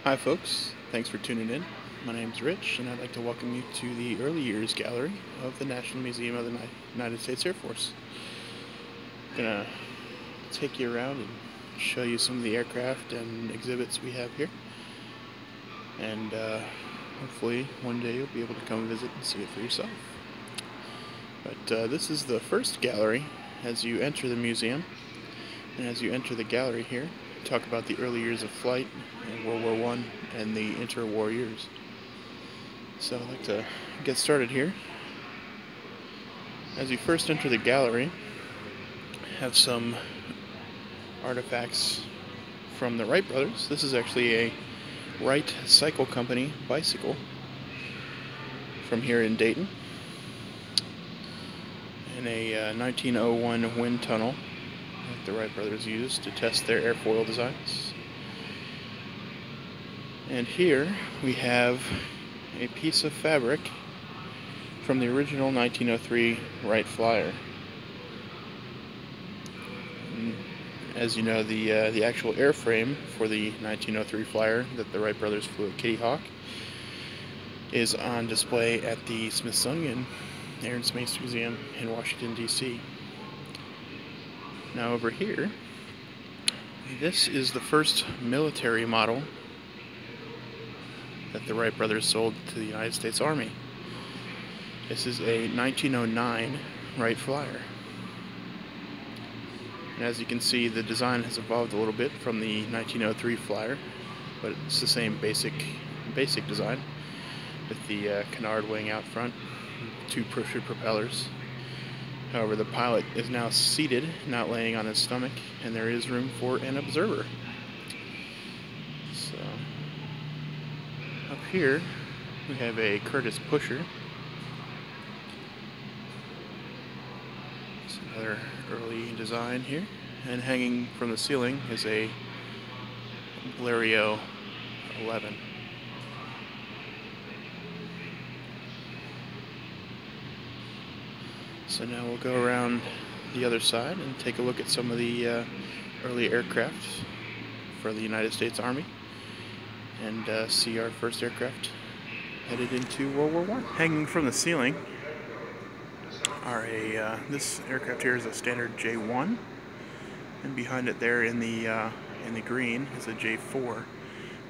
Hi folks, thanks for tuning in. My name's Rich and I'd like to welcome you to the Early Years Gallery of the National Museum of the United States Air Force. I'm gonna take you around and show you some of the aircraft and exhibits we have here. And hopefully one day you'll be able to come visit and see it for yourself. But this is the first gallery as you enter the museum. And as you enter the gallery here, talk about the early years of flight in World War I and the interwar years. So I'd like to get started here. As you first enter the gallery, have some artifacts from the Wright brothers. This is actually a Wright Cycle Company bicycle from here in Dayton, and a 1901 wind tunnel that the Wright brothers used to test their airfoil designs. And here we have a piece of fabric from the original 1903 Wright Flyer. And as you know, the actual airframe for the 1903 Flyer that the Wright brothers flew at Kitty Hawk is on display at the Smithsonian Air and Space Museum in Washington, D.C. Now over here, this is the first military model that the Wright brothers sold to the United States Army. This is a 1909 Wright Flyer. And as you can see, the design has evolved a little bit from the 1903 Flyer, but it's the same basic design with the canard wing out front, two pusher propellers. However, the pilot is now seated, not laying on his stomach, and there is room for an observer. So, up here, we have a Curtiss pusher. It's another early design here. And hanging from the ceiling is a Blériot 11. So now we'll go around the other side and take a look at some of the early aircraft for the United States Army and see our first aircraft headed into World War I. Hanging from the ceiling are this aircraft here is a standard J1, and behind it there in the green is a J4.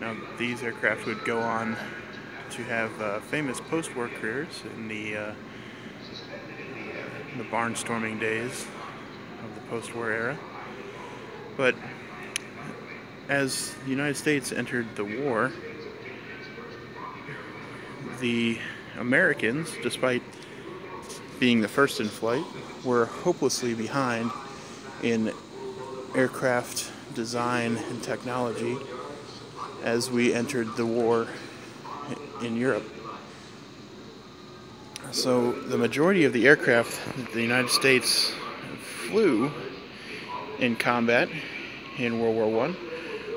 Now these aircraft would go on to have famous post-war careers in the barnstorming days of the post-war era. But as the United States entered the war, the Americans, despite being the first in flight, were hopelessly behind in aircraft design and technology as we entered the war in Europe. So the majority of the aircraft that the United States flew in combat in World War I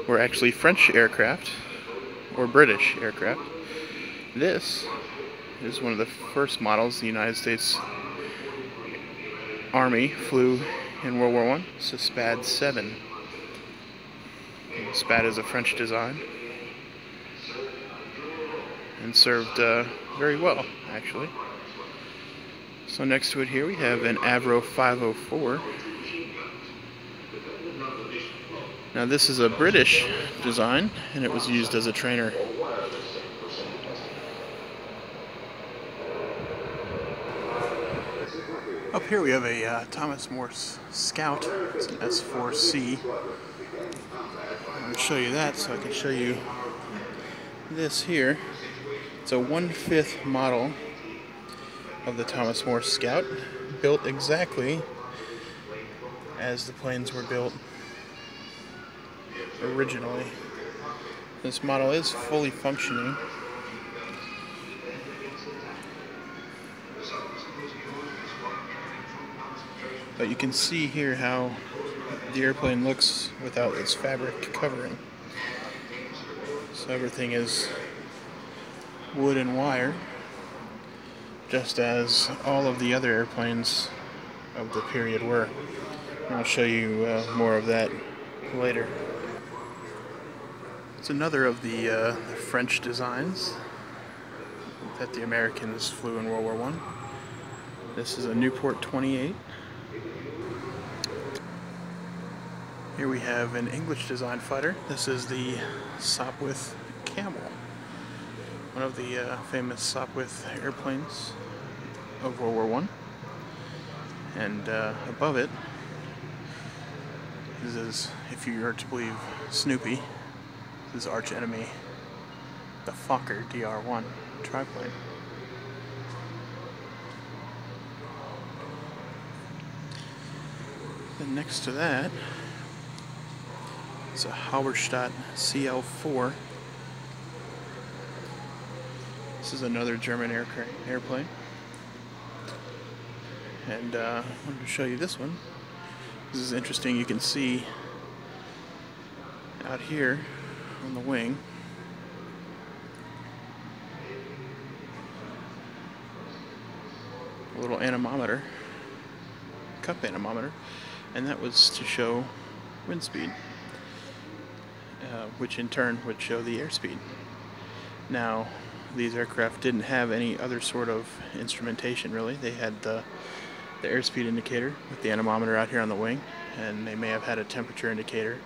were actually French aircraft or British aircraft. This is one of the first models the United States Army flew in World War I. It's a SPAD 7. SPAD is a French design and served very well, actually. So next to it here we have an Avro 504. Now this is a British design and it was used as a trainer. Up here we have a Thomas Morse Scout. It's an S4C. I'm going to show you that so I can show you this here. It's a 1/5 model of the Thomas Morse Scout, built exactly as the planes were built originally. This model is fully functioning. But you can see here how the airplane looks without its fabric covering. So everything is wood and wire, just as all of the other airplanes of the period were. And I'll show you more of that later. It's another of the French designs that the Americans flew in World War I. This is a Newport 28. Here we have an English design fighter. This is the Sopwith Camel, one of the famous Sopwith airplanes of World War I. And above it, this is, if you are to believe Snoopy, his arch enemy, the Fokker DR1 triplane. Then next to that is a Halberstadt CL4. This is another German airplane. And I wanted to show you this one. This is interesting. You can see out here on the wing a little anemometer, cup anemometer, and that was to show wind speed, which in turn would show the airspeed. Now, these aircraft didn't have any other sort of instrumentation really. They had the airspeed indicator with the anemometer out here on the wing, and they may have had a temperature indicator,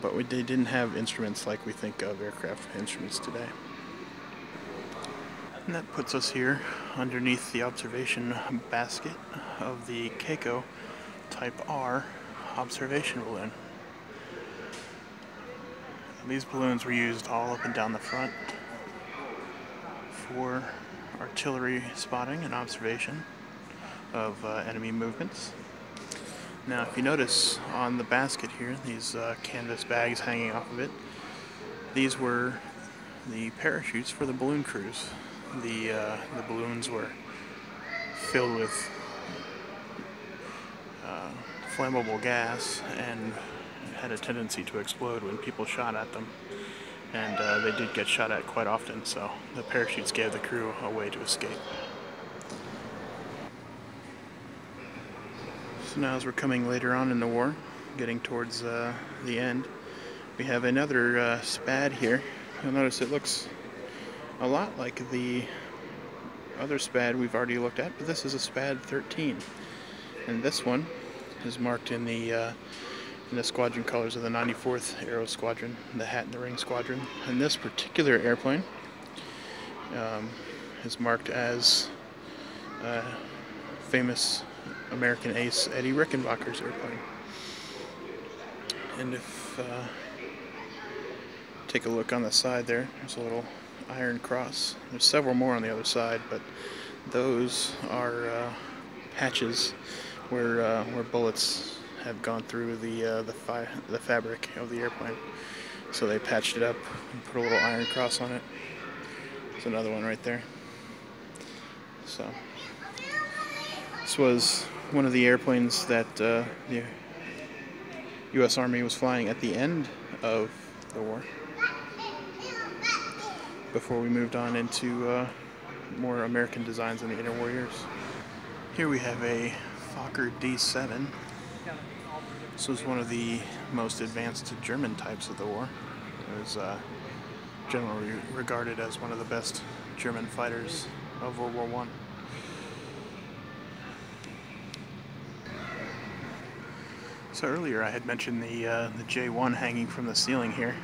but they didn't have instruments like we think of aircraft instruments today. And that puts us here underneath the observation basket of the Keiko Type R observation balloon. And these balloons were used all up and down the front for artillery spotting and observation of enemy movements. Now, if you notice on the basket here, these canvas bags hanging off of it, these were the parachutes for the balloon crews. The balloons were filled with flammable gas and had a tendency to explode when people shot at them. And they did get shot at quite often, so the parachutes gave the crew a way to escape. So now as we're coming later on in the war, getting towards the end, we have another SPAD here. You'll notice it looks a lot like the other SPAD we've already looked at, but this is a SPAD 13. And this one is marked in the squadron colors of the 94th Aero Squadron, the Hat and the Ring Squadron. And this particular airplane is marked as famous American ace Eddie Rickenbacker's airplane. And if take a look on the side there, there's a little iron cross. There's several more on the other side, but those are patches where bullets have gone through the fabric of the airplane. So they patched it up and put a little iron cross on it. There's another one right there. So this was one of the airplanes that the U.S. Army was flying at the end of the war, before we moved on into more American designs in the interwar years. Here we have a Fokker D7. This was one of the most advanced German types of the war. It was generally regarded as one of the best German fighters of World War I. So earlier I had mentioned the J1 hanging from the ceiling here,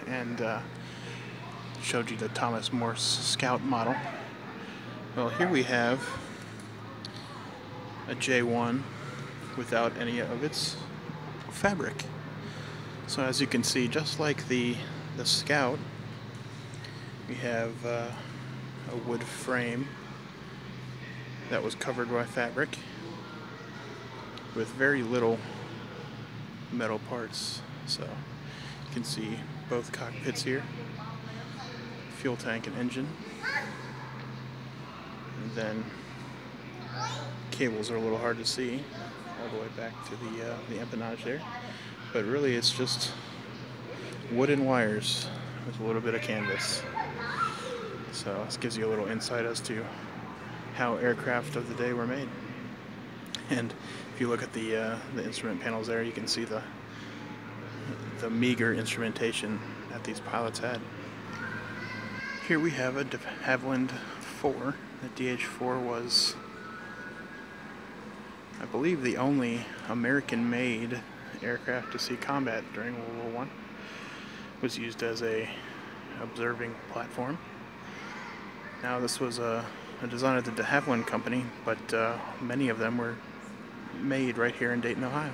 and showed you the Thomas Morse Scout model. Well, here we have a J1 without any of its fabric. So as you can see, just like the Scout, we have a wood frame that was covered by fabric with very little metal parts. So you can see both cockpits here, fuel tank and engine, and then cables are a little hard to see all the way back to the empennage there, but really it's just wooden wires with a little bit of canvas. So this gives you a little insight as to how aircraft of the day were made. And if you look at the instrument panels there, you can see the meager instrumentation that these pilots had. Here we have a Havilland 4. The DH4 was, I believe, the only American-made aircraft to see combat during World War I. It was used as a observing platform. Now this was a design of the de Havilland company, but many of them were made right here in Dayton, Ohio.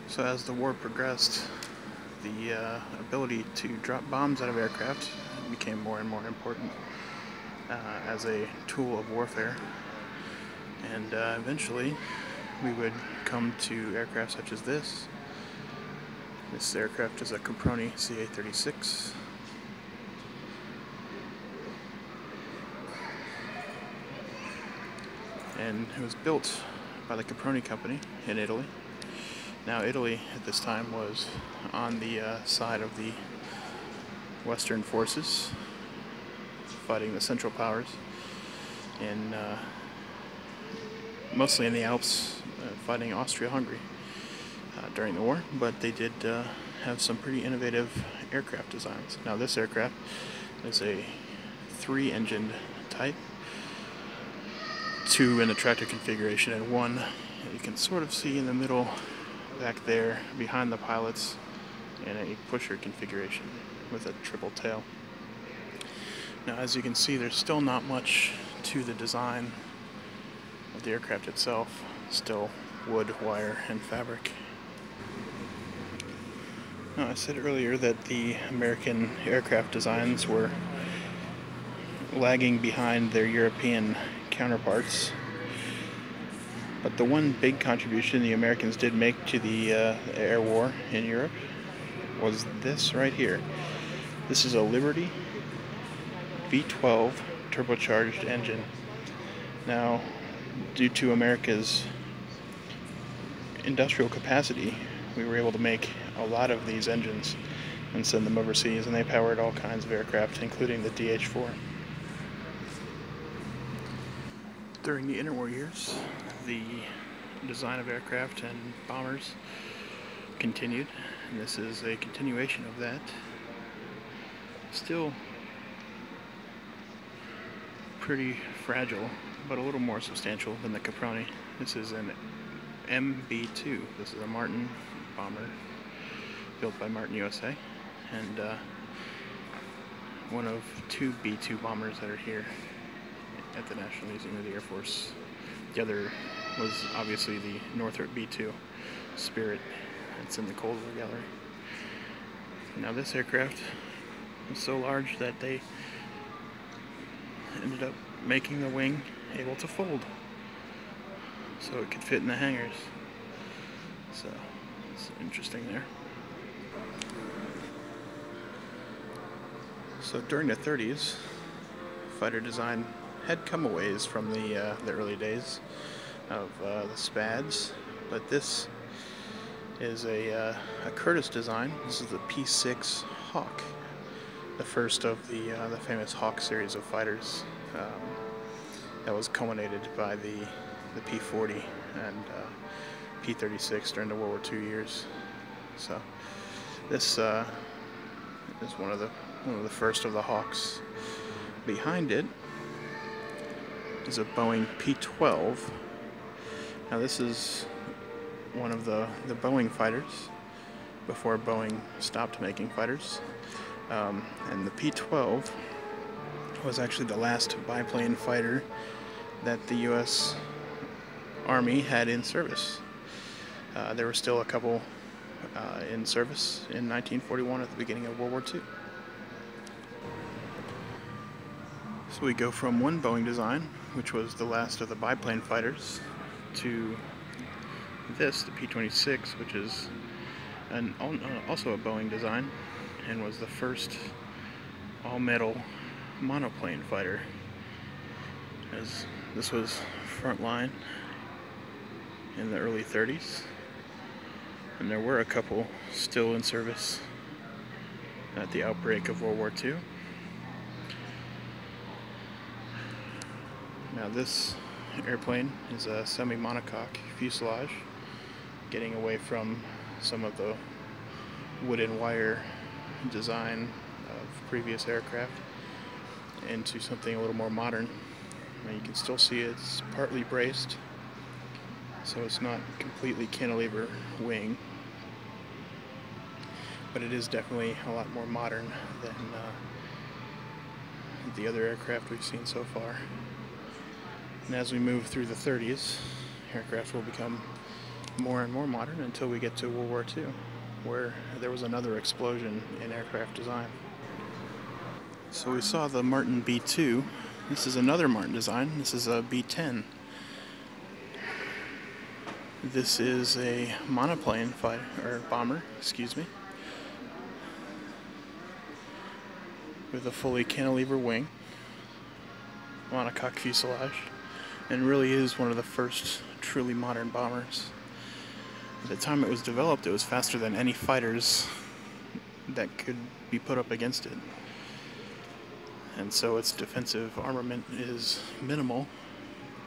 So as the war progressed, the ability to drop bombs out of aircraft became more and more important as a tool of warfare. And eventually we would come to aircraft such as this. This aircraft is a Caproni CA36. And it was built by the Caproni company in Italy. Now Italy at this time was on the side of the Western forces, fighting the Central Powers, and mostly in the Alps, fighting Austria-Hungary during the war, but they did have some pretty innovative aircraft designs. Now this aircraft is a 3-engine type, 2 in the tractor configuration and 1 you can sort of see in the middle back there behind the pilots in a pusher configuration with a triple tail. Now as you can see, there's still not much to the design of the aircraft itself, still wood, wire, and fabric. Now I said earlier that the American aircraft designs were lagging behind their European counterparts. But the one big contribution the Americans did make to the air war in Europe was this right here. This is a Liberty V12 turbocharged engine. Now, due to America's industrial capacity, we were able to make a lot of these engines and send them overseas, and they powered all kinds of aircraft, including the DH4. During the interwar years, the design of aircraft and bombers continued, and this is a continuation of that. Still pretty fragile, but a little more substantial than the Caproni. This is an MB2. This is a Martin bomber built by Martin USA, and one of 2 B2 bombers that are here at the National Museum of the Air Force. The other was obviously the Northrop B2 Spirit. It's in the Cold War Gallery. Now this aircraft was so large that they ended up making the wing able to fold so it could fit in the hangars. So it's interesting there. So during the 30s, fighter design had come a ways from the early days of the SPADs, but this is a Curtiss design. This is the P26 Hawk, the first of the famous Hawk series of fighters that was culminated by the P40 and P26 during the World War II years. So this is one of the first of the Hawks. Behind it is a Boeing P12. Now this is one of the Boeing fighters before Boeing stopped making fighters. And the P12 was actually the last biplane fighter that the U.S. Army had in service. There were still a couple in service in 1941 at the beginning of World War II. So we go from one Boeing design, which was the last of the biplane fighters, to this, the P26, which is also a Boeing design and was the first all-metal monoplane fighter. As this was frontline in the early 30s, and there were a couple still in service at the outbreak of World War II. Now this airplane is a semi-monocoque fuselage getting away from some of the wood and wire design of previous aircraft into something a little more modern. Now you can still see it's partly braced, so it's not completely cantilever wing, but it is definitely a lot more modern than the other aircraft we've seen so far. And as we move through the 30s, aircraft will become more and more modern until we get to World War II, where there was another explosion in aircraft design. So we saw the Martin B-2. This is another Martin design. This is a B-10. This is a monoplane fighter, or bomber, excuse me, with a fully cantilever wing, monocoque fuselage, and really is one of the first truly modern bombers. At the time it was developed, it was faster than any fighters that could be put up against it. And so its defensive armament is minimal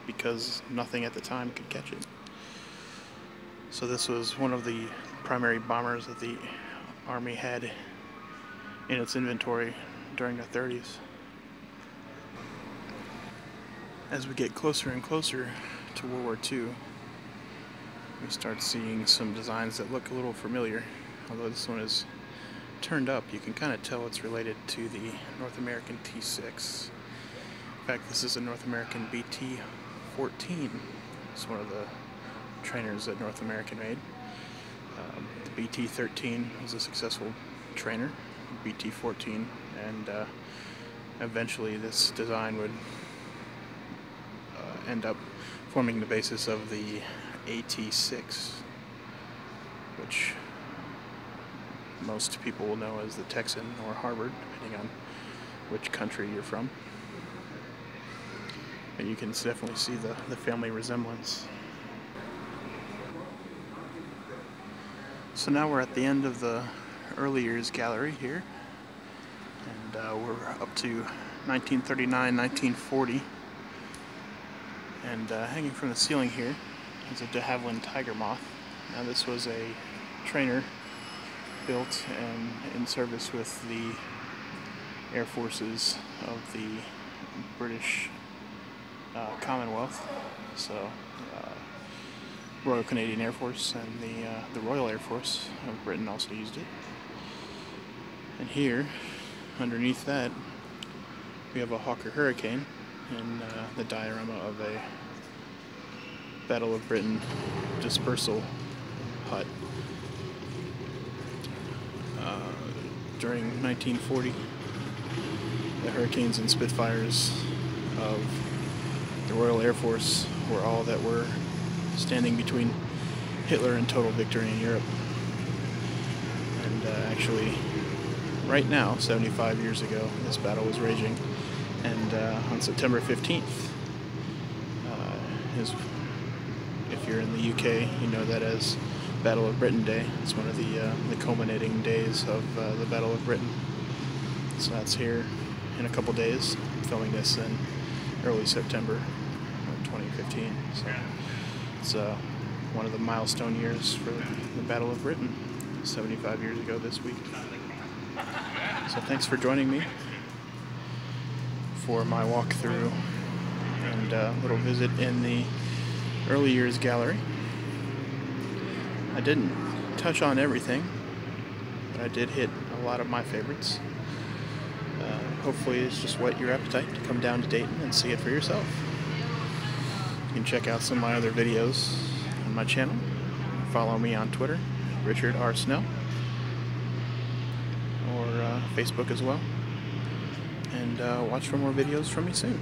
because nothing at the time could catch it. So this was one of the primary bombers that the Army had in its inventory during the 30s. As we get closer and closer to World War II, we start seeing some designs that look a little familiar. Although this one is turned up, you can kind of tell it's related to the North American T6. In fact, this is a North American BT-14. It's one of the trainers that North American made. The BT-13 was a successful trainer, BT-14, and eventually this design would end up forming the basis of the AT-6, which most people will know as the Texan or Harvard, depending on which country you're from. But you can definitely see the family resemblance. So now we're at the end of the early years gallery here, and we're up to 1939, 1940, and hanging from the ceiling here is a de Havilland Tiger Moth. Now this was a trainer built and in service with the Air Forces of the British Commonwealth, so Royal Canadian Air Force and the Royal Air Force of Britain also used it. And here, underneath that, we have a Hawker Hurricane and the diorama of a Battle of Britain dispersal hut. During 1940, the Hurricanes and Spitfires of the Royal Air Force were all that were standing between Hitler and total victory in Europe. And actually, right now, 75 years ago, this battle was raging. And on September 15th, if you're in the UK, you know that as Battle of Britain Day. It's one of the culminating days of the Battle of Britain. So that's here in a couple days. I'm filming this in early September of 2015. So it's one of the milestone years for the Battle of Britain, 75 years ago this week. So thanks for joining me for my walkthrough and little visit in the early years gallery. I didn't touch on everything, but I did hit a lot of my favorites. Hopefully it's just whet your appetite to come down to Dayton and see it for yourself. You can check out some of my other videos on my channel. Follow me on Twitter, Richard R. Snell, or Facebook as well. And watch for more videos from me soon.